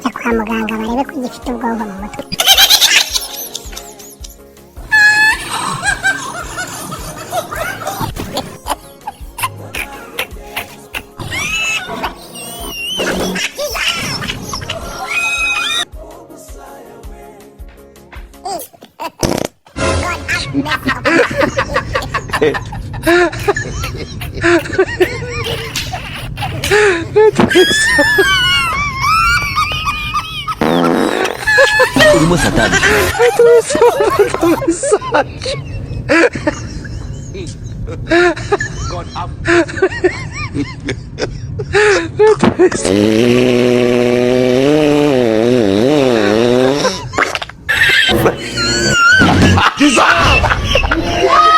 jya kwa muganga barebe ko ugifite ubwonko mu mutwe. Rumah setan. Itu massage. God up. Kisah.